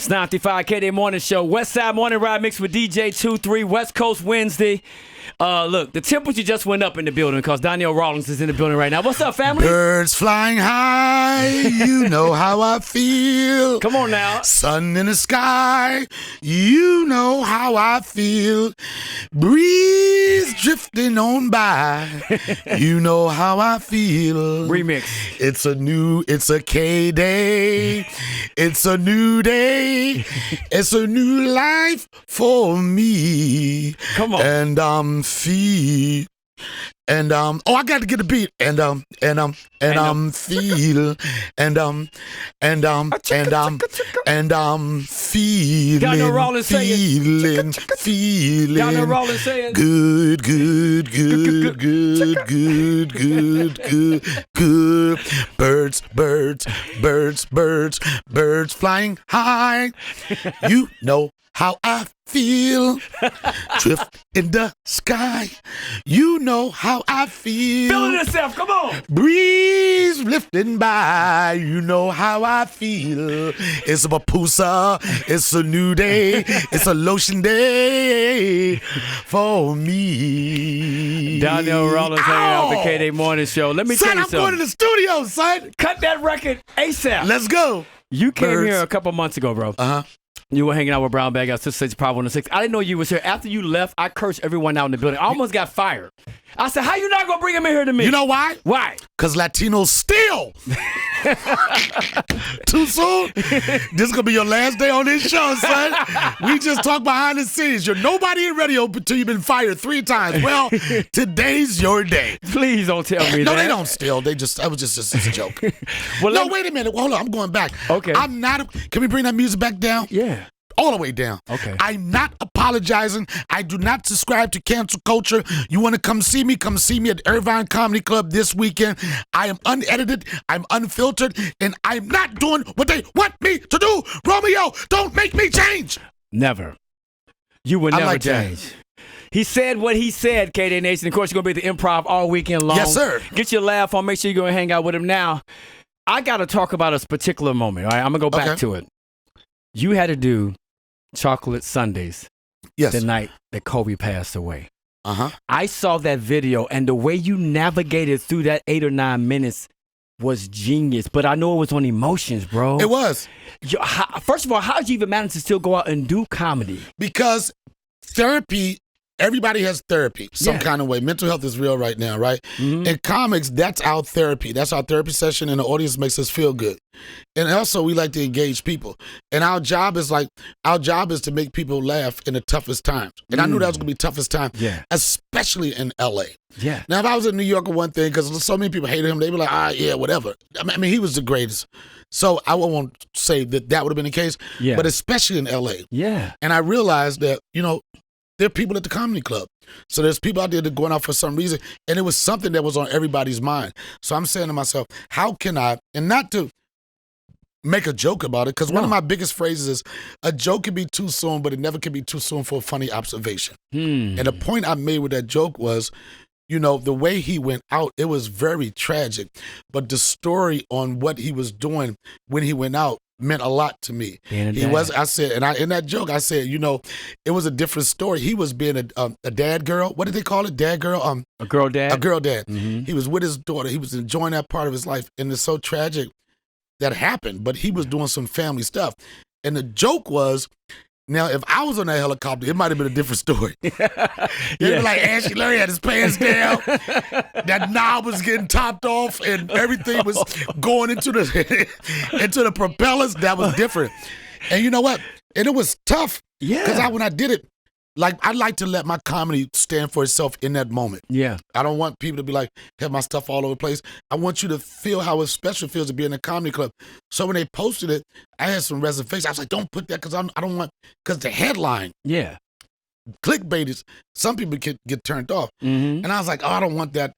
It's 95 KD Morning Show. West Side Morning Ride mixed with DJ 2-3. West Coast Wednesday. Look, the temperature just went up in the building because Donnell Rawlings is in the building right now. What's up, family? Birds flying high, you know how I feel. Come on now. Sun in the sky, you know how I feel. Breeze drifting on by, you know how I feel. Remix. It's a K day. It's a new day. It's a new life for me. Come on. And I'm I got to get a beat. And I'm feeling. Donnell Rawlings saying. Donnell Rawlings saying. Good. Birds flying high. You know how I feel. Drift in the sky. You know how I feel. Feeling yourself, come on. Breeze lifting by. You know how I feel. It's a papusa. It's a new day. It's a lotion day for me. Donnell Rawlings hanging out the KD Morning Show. Let me tell you something. I'm going to the studio, son. Cut that record ASAP. Let's go. You came here a couple months ago, bro. Uh-huh. You were hanging out with Brown Bag at 6 Power 106. I didn't know you was here. After you left, I cursed everyone out in the building. I almost got fired. I said, how you not going to bring him in here to me? You know why? Why? Because Latinos steal. Too soon? This is going to be your last day on this show, son. We just talk behind the scenes. You're nobody in radio until you've been fired 3 times. Well, today's your day. Please don't tell me that. No, they don't steal. That was just a joke. Well, no, wait a minute. Hold on. I'm going back. Okay. Can we bring that music back down? Yeah. All the way down. Okay. I'm not apologizing. I do not subscribe to cancel culture. You want to come see me? Come see me at Irvine Comedy Club this weekend. I am unedited. I'm unfiltered. And I'm not doing what they want me to do. Romeo, don't make me change. Never. You will never change. That. He said what he said, KD Nation. Of course, you're going to be at the Improv all weekend long. Yes, sir. Get your laugh on. Make sure you go and hang out with him. Now, I got to talk about a particular moment. All right, I'm going to go back to it. You had to do chocolate sundaes the night that Kobe passed away. Uh-huh. I saw that video, and the way you navigated through that 8 or 9 minutes was genius. But I know it was on emotions, bro. It was. First of all, how did you even manage to still go out and do comedy? Because therapy, everybody has therapy some kind of way. Mental health is real right now, right? Mm-hmm. In comics, that's our therapy. That's our therapy session, and the audience makes us feel good. And also, we like to engage people. And our job is to make people laugh in the toughest times. And I knew that was going to be toughest time, especially in L.A. Yeah. Now, if I was in New York or one thing, because so many people hated him, they'd be like, yeah, whatever. I mean, he was the greatest. So I won't say that would have been the case, but especially in L.A. Yeah. And I realized that, there are people at the comedy club. So there's people out there that are going out for some reason. And it was something that was on everybody's mind. So I'm saying to myself, how can I, and not to make a joke about it, because one of my biggest phrases is, a joke can be too soon, but it never can be too soon for a funny observation. And the point I made with that joke was, the way he went out, it was very tragic. But the story on what he was doing when he went out meant a lot to me. In that joke, I said, it was a different story. He was being a dad girl. What did they call it? Dad girl? A girl dad? A girl dad. Mm-hmm. He was with his daughter. He was enjoying that part of his life. And it's so tragic that happened. But he was doing some family stuff. And the joke was, now, if I was on that helicopter, it might have been a different story. They'd be like, Ashley Larry had his pants down. That knob was getting topped off, and everything was going into the propellers. That was different. And you know what? And it was tough. Yeah. Because when I did it, I like to let my comedy stand for itself in that moment. Yeah. I don't want people to be like, have my stuff all over the place. I want you to feel how special it feels to be in a comedy club. So when they posted it, I had some reservations. I was like, don't put that because I don't want, because the headline. Yeah. Clickbait is, some people get turned off. Mm-hmm. And I was like, I don't want that.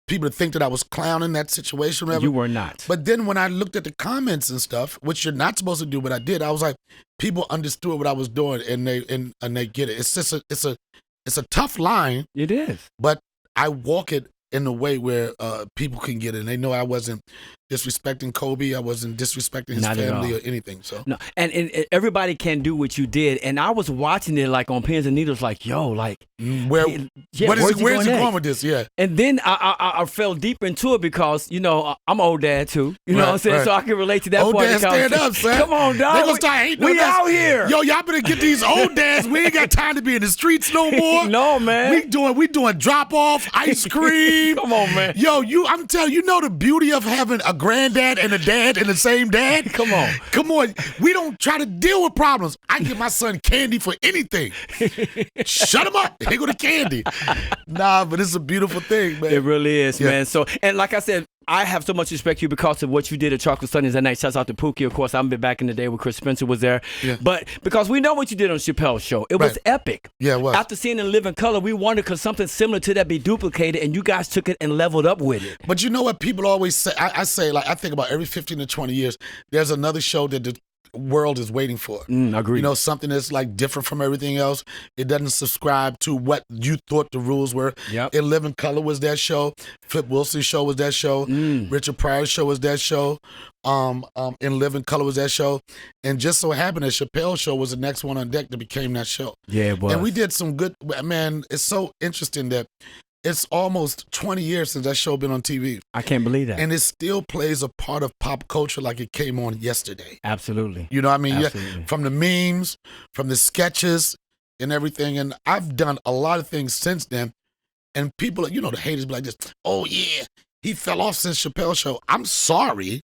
People to think that I was clowning that situation. Whatever. You were not. But then when I looked at the comments and stuff, which you're not supposed to do, but I did, I was like, people understood what I was doing and they get it. It's just it's a tough line. It is. But I walk it in a way where people can get it. And they know I wasn't disrespecting Kobe. I wasn't disrespecting his family or anything. So no, and everybody can do what you did. And I was watching it like on pins and needles, like, yo, like where's he going with this? Yeah. And then I fell deep into it because, you know, I'm old dad too. You know what I'm saying? Right. So I can relate to that old part. Old dads stand up, son. Come on, dog. They gonna start hating we out here. Yo, y'all better get these old dads. We ain't got time to be in the streets no more. No, man. We doing drop off, ice cream. Come on, man. Yo, I'm telling you, know the beauty of having a granddad and a dad and the same dad? Come on. Come on. We don't try to deal with problems. I give my son candy for anything. Shut him up. Here go the candy. Nah, but it's a beautiful thing, man. It really is, man. So, and like I said, I have so much respect for you because of what you did at Chocolate Sundays that night. Shouts out to Pookie, of course. I've been back in the day when Chris Spencer was there. Yeah. But because we know what you did on Chappelle Show. It was epic. Yeah, it was. After seeing it in living color, we wondered could something similar to that be duplicated, and you guys took it and leveled up with it. But you know what people always say? I say, like, I think about every 15 to 20 years, there's another show that the world is waiting for. Agreed. You know, something that's like different from everything else. It doesn't subscribe to what you thought the rules were. Yep. In Living Color was that show. Flip Wilson's show was that show. Richard Pryor's show was that show. In Living Color was that show. And just so happened that Chappelle Show was the next one on deck that became that show. Yeah, it was. And we did some good, man, it's so interesting that it's almost 20 years since that show been on TV. I can't believe that. And it still plays a part of pop culture like it came on yesterday. Absolutely. You know what I mean? Absolutely. Yeah, from the memes, from the sketches and everything. And I've done a lot of things since then. And people, you know, the haters be like this, oh yeah, he fell off since Chappelle Show. I'm sorry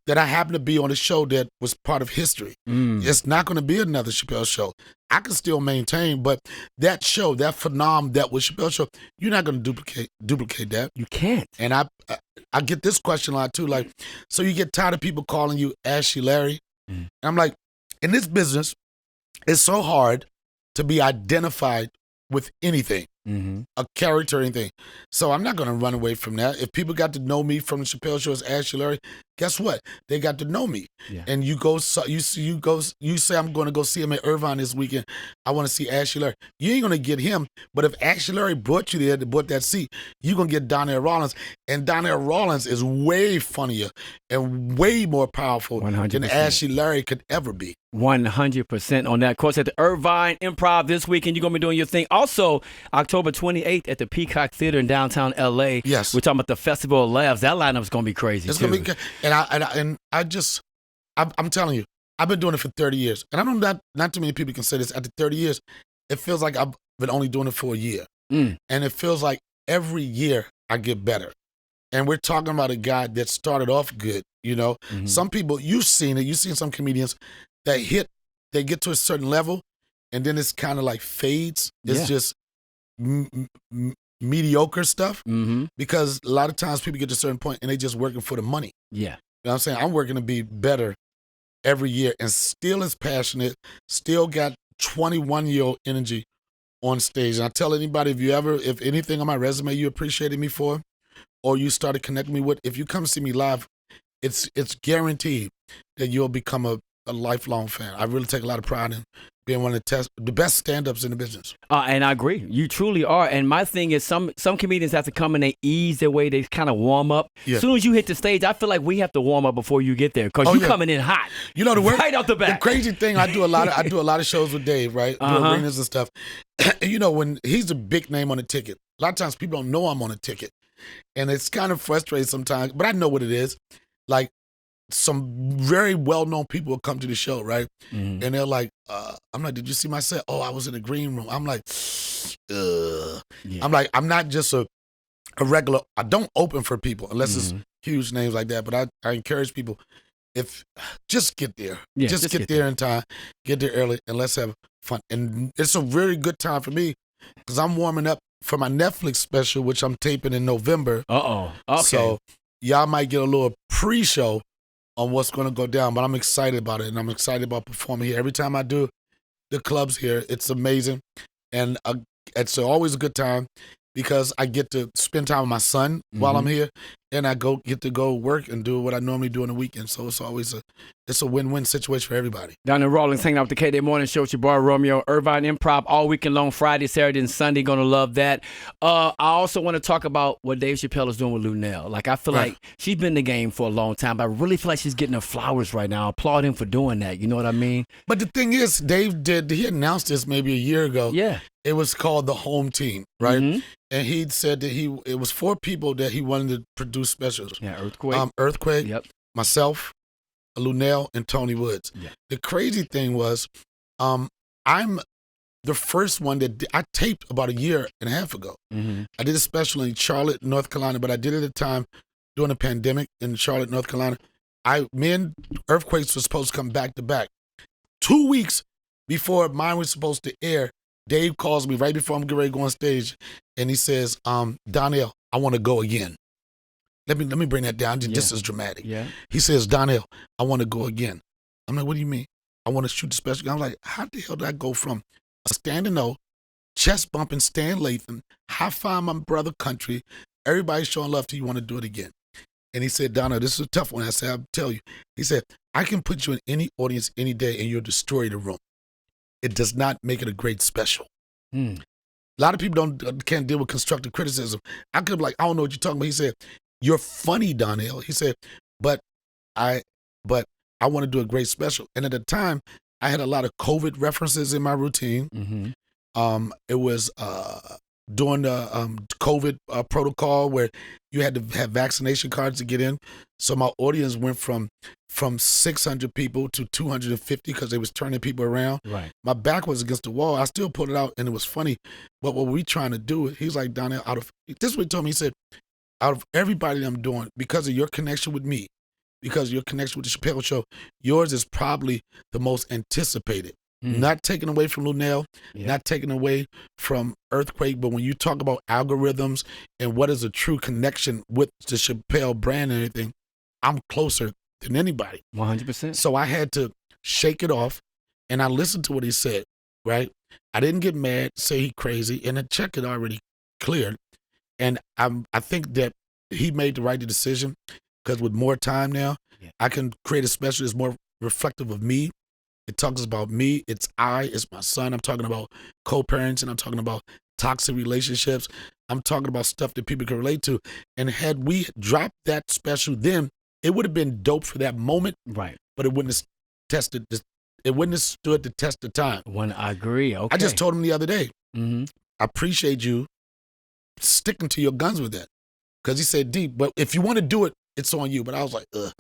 that I happened to be on a show that was part of history. It's not going to be another Chappelle Show. I can still maintain, but that show, that phenomenon that was Chappelle Show, you're not going to duplicate that. You can't. And I get this question a lot too, like, so you get tired of people calling you Ashy Larry? And I'm like, in this business, it's so hard to be identified with anything. A character or anything. So I'm not going to run away from that. If people got to know me from the Chappelle Show as Ashley Larry, guess what? They got to know me. Yeah. And you say I'm going to go see him at Irvine this weekend. I want to see Ashley Larry. You ain't going to get him, but if Ashley Larry brought you there, brought that seat, you're going to get Donnell Rawlings. And Donnell Rawlings is way funnier and way more powerful 100%. Than Ashley Larry could ever be. 100% on that. Of course, at the Irvine Improv this weekend, you're going to be doing your thing. Also, October 28th at the Peacock Theater in downtown L.A. Yes. We're talking about the Festival of Laughs. That lineup's going to be crazy, it's too. Gonna be, I'm telling you, I've been doing it for 30 years. And I know not too many people can say this. After 30 years, it feels like I've been only doing it for a year. And it feels like every year I get better. And we're talking about a guy that started off good, you know. Some people, you've seen some comedians that they get to a certain level, and then it's kind of like fades. It's just mediocre stuff. Because a lot of times people get to a certain point and they just working for the money. Yeah. You know what I'm saying? I'm working to be better every year and still as passionate, still got 21-year-old energy on stage. And I tell anybody, if anything on my resume you appreciated me for, or you started connecting me with, if you come see me live, it's guaranteed that you'll become a lifelong fan. I really take a lot of pride in being one of the best stand-ups in the business. And I agree. You truly are. And my thing is some comedians have to come and they ease their way. They kind of warm up. Yeah. As soon as you hit the stage, I feel like we have to warm up before you get there because you're coming in hot. You know the word? Right off the bat. The crazy thing, I do a lot of shows with Dave, right? Do arenas and stuff. And you know, when he's a big name on the ticket, a lot of times people don't know I'm on a ticket. And it's kind of frustrating sometimes, but I know what it is. Like, some very well-known people will come to the show, right? And they're like, I'm like, did you see my set? Oh, I was in the green room. I'm like, yeah. I'm like, I'm not just a regular, I don't open for people unless it's huge names like that, but I encourage people, just get there. Yeah, just get there in time, get there early, and let's have fun. And it's a very good time for me because I'm warming up for my Netflix special, which I'm taping in November. Okay. So y'all might get a little pre-show on what's going to go down, but I'm excited about it, and I'm excited about performing here. Every time I do the clubs here, it's amazing, and it's always a good time because I get to spend time with my son while I'm here, and I get to go work and do what I normally do on the weekend. So it's always a win-win situation for everybody. Donnell Rawlings hanging out with the K-Day Morning Show with your boy Romeo. Irvine Improv all weekend long, Friday, Saturday, and Sunday. Gonna love that. I also want to talk about what Dave Chappelle is doing with Lunel. Like, I feel like she's been in the game for a long time, but I really feel like she's getting her flowers right now. I applaud him for doing that. You know what I mean? But the thing is, he announced this maybe a year ago. Yeah. It was called The Home Team, right? Mm-hmm. And he said that it was 4 people that he wanted to produce specials. Yeah, Earthquake. Earthquake, yep. myself, Lunel, and Tony Woods. Yeah. The crazy thing was, I'm the first one that I taped about a year and a half ago. Mm-hmm. I did a special in Charlotte, North Carolina, but I did it at a time during the pandemic in Charlotte, North Carolina. Me and Earthquakes were supposed to come back to back. 2 weeks before mine was supposed to air, Dave calls me right before I'm getting ready to go on stage, and he says, Donnell, I want to go again. Let me bring that down. This is dramatic. Yeah. He says, Donnell, I want to go again. I'm like, what do you mean? I want to shoot the special. I'm like, how the hell did I go from a standing O, chest bumping Stan Lathan, high five my brother country, everybody showing love to you, want to do it again? And he said, Donnell, this is a tough one. I said, I'll tell you. He said, I can put you in any audience any day and you'll destroy the room. It does not make it a great special. A lot of people can't deal with constructive criticism. I could be like, I don't know what you're talking about. He said, you're funny, Donnell. He said, but I want to do a great special. And at the time, I had a lot of COVID references in my routine. Mm-hmm. It was during the COVID protocol where you had to have vaccination cards to get in. So my audience went from 600 people to 250 because they was turning people around. Right. My back was against the wall. I still put it out, and it was funny. But what we trying to do, he's like, Donnell, this is what he told me. He said, out of everybody that I'm doing, because of your connection with me, because of your connection with the Chappelle Show, yours is probably the most anticipated. Not taken away from Lunel, not taken away from Earthquake, but when you talk about algorithms and what is a true connection with the Chappelle brand and everything, I'm closer than anybody. 100%. So I had to shake it off, and I listened to what he said, right? I didn't get mad, say he crazy, and the check had already cleared. And I think that he made the right decision because with more time now, I can create a special that's more reflective of me. It talks about me. It's my son. I'm talking about co-parenting. I'm talking about toxic relationships. I'm talking about stuff that people can relate to. And had we dropped that special then, it would have been dope for that moment. Right. But it wouldn't have stood the test of time. I agree. Okay. I just told him the other day, I appreciate you sticking to your guns with that. Because he said, deep, but if you want to do it, it's on you. But I was like, ugh.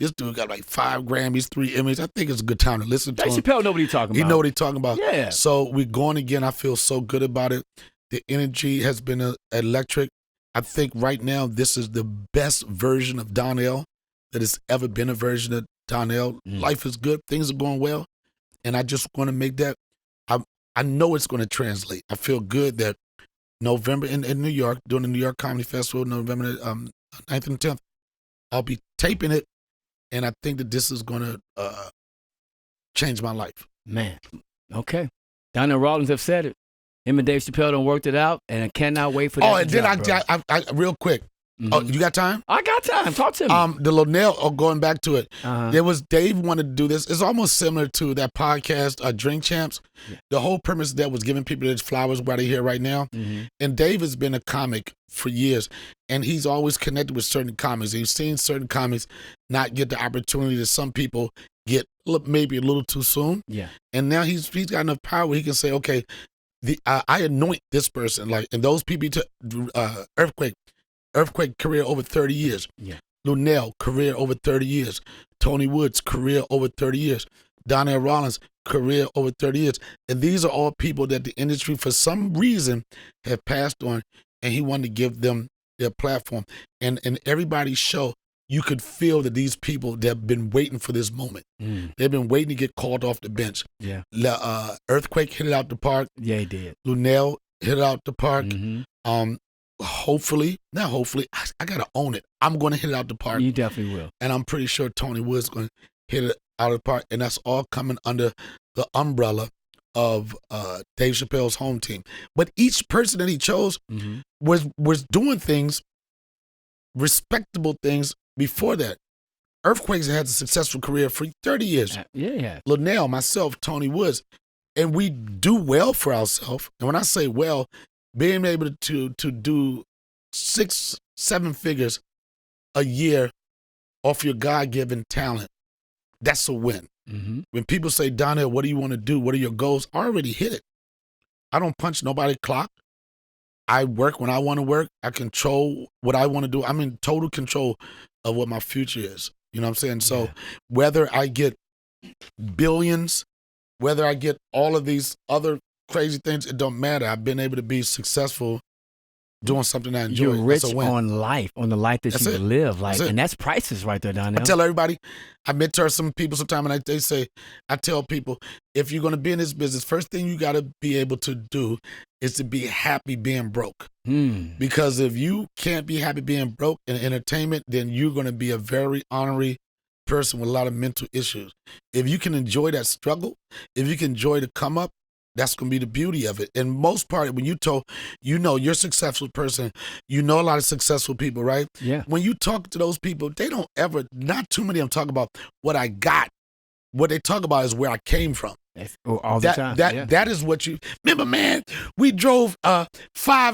This dude got like 5 Grammys, 3 Emmys. I think it's a good time to listen to him. Dave Chappelle know what he's talking about. He know what he's talking about. Yeah. So we're going again. I feel so good about it. The energy has been electric. I think right now this is the best version of Donnell that has ever been a version of Donnell. Life is good. Things are going well. And I just want to make that. I know it's going to translate. I feel good that November in New York, during the New York Comedy Festival, November 9th and 10th, I'll be taping it. And I think that this is going to change my life. Man. Okay. Donnell Rawlings have said it. Him and Dave Chappelle done worked it out, and I cannot wait for that. Oh, and then I real quick. Oh, you got time? I got time. Talk to me. The Lunel, going back to it, there was Dave wanted to do this. It's almost similar to that podcast, Drink Champs. Yeah. The whole premise of that was giving people their flowers while they're here right now. And Dave has been a comic for years, and he's always connected with certain comics. He's seen certain comics not get the opportunity that some people get maybe a little too soon. Yeah. And now he's got enough power where he can say, okay, I anoint this person, and those people, Earthquake career over 30 years. Yeah. Lunel, career over 30 years. Tony Woods, career over 30 years. Donnell Rawlings, career over 30 years. And these are all people that the industry, for some reason, have passed on, and he wanted to give them their platform. And in everybody's show, you could feel that these people that have been waiting for this moment. They've been waiting to get called off the bench. Yeah. Earthquake hit it out the park. Yeah, he did. Lunel hit it out the park. Hopefully, not hopefully, I got to own it. I'm going to hit it out the park. You definitely will. And I'm pretty sure Tony Woods is going to hit it out of the park. And that's all coming under the umbrella of Dave Chappelle's home team. But each person that he chose was doing things respectable things before that. Earthquakes had a successful career for 30 years. Yeah. Linnell, myself, Tony Woods, and we do well for ourselves. And when I say well, being able to do 6-7 figures a year off your God-given talent, that's a win. Mm-hmm. When people say, Donnell, what do you want to do? What are your goals? I already hit it. I don't punch nobody's clock. I work when I want to work. I control what I want to do. I'm in total control of what my future is. You know what I'm saying? So whether I get billions, whether I get all of these other crazy things, it don't matter. I've been able to be successful doing something I enjoy. You're rich on life, on the life that you live. And that's priceless right there, Donnell. I tell everybody, I mentor some people sometimes, and I tell people, if you're going to be in this business, first thing you got to be able to do is to be happy being broke. Because if you can't be happy being broke in entertainment, then you're going to be a very ornery person with a lot of mental issues. If you can enjoy that struggle, if you can enjoy the come up, that's going to be the beauty of it. And most part, when you're a successful person, you know a lot of successful people, right? Yeah. When you talk to those people, they don't ever, not too many of them talk about what I got. What they talk about is where I came from. All the time. That is what you remember, man. We drove 5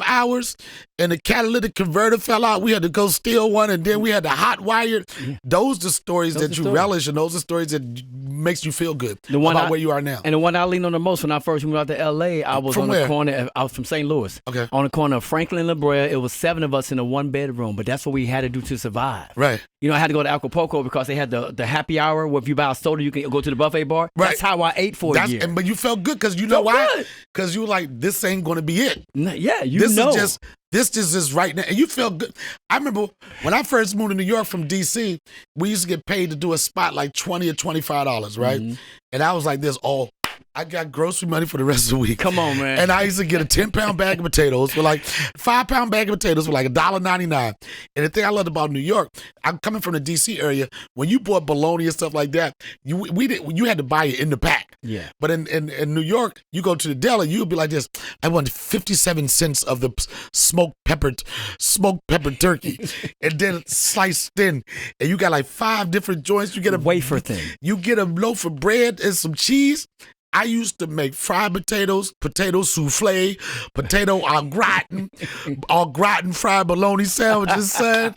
hours and the catalytic converter fell out. We had to go steal one, and then we had to hot wire. Those are stories that you relish, and those are stories that makes you feel good about where you are now. And the one I leaned on the most when I first moved out to LA, I was on the corner. I was from St. Louis. Okay. On the corner of Franklin and La Brea. It was 7 of us in a 1-bedroom, but that's what we had to do to survive. Right. You know, I had to go to Acapulco because they had the happy hour where if you buy a soda, you can go to the buffet bar. Right. That's how I ate for a year. But you felt good because you know why? Because you were like, this ain't going to be it. Yeah, This is right now. And you felt good. I remember when I first moved to New York from D.C., we used to get paid to do a spot like $20 or $25, right? Mm-hmm. And I was like this, I got grocery money for the rest of the week. Come on, man. And I used to get a 10-pound bag of potatoes for like 5-pound bag of potatoes for like $1.99. And the thing I loved about New York, I'm coming from the D.C. area, when you bought bologna and stuff like that, you had to buy it in the pack. Yeah. But in New York, you go to the deli, you would be like this, I want 57 cents of the smoked pepper turkey. And then sliced thin. And you got like 5 different joints. You get a wafer thing. You get a loaf of bread and some cheese. I used to make fried potatoes, potato souffle, potato au gratin fried bologna sandwiches, son.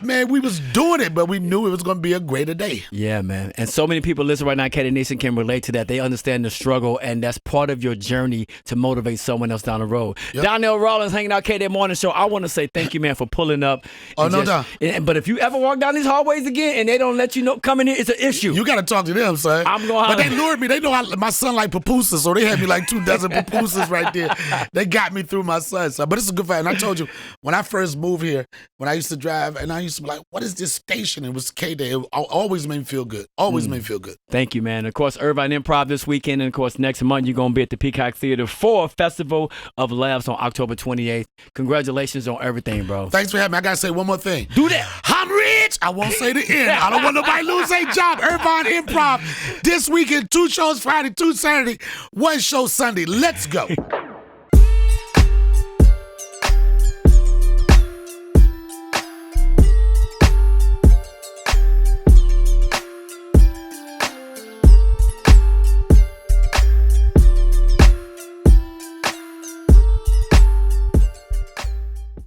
Man, we was doing it, but we knew it was going to be a greater day. Yeah, man. And so many people listening right now, Katie Nation, can relate to that. They understand the struggle, and that's part of your journey to motivate someone else down the road. Yep. Donnell Rawlings hanging out K-Day Morning Show. I want to say thank you, man, for pulling up. Oh, no doubt. But if you ever walk down these hallways again and they don't let you know come in here, it's an issue. You got to talk to them, son. But they lured me. They know my son like pupusas, so they had me like 24 pupusas right there. They got me through my son. But it's a good fact. And I told you, when I first moved here, when I used to drive, and I used to be like, what is this station? It was K-Day. It always made me feel good. Always made me feel good. Thank you, man. Of course, Irvine Improv this weekend, and of course, next month, you're going to be at the Peacock Theater for Festival of Laughs on October 28th. Congratulations on everything, bro. Thanks for having me. I got to say one more thing. Do that. I'm rich. I won't say the end. I don't want nobody to lose their job. Irvine Improv this weekend, 2 shows Friday, 2 Saturday, 1 show Sunday. Let's go.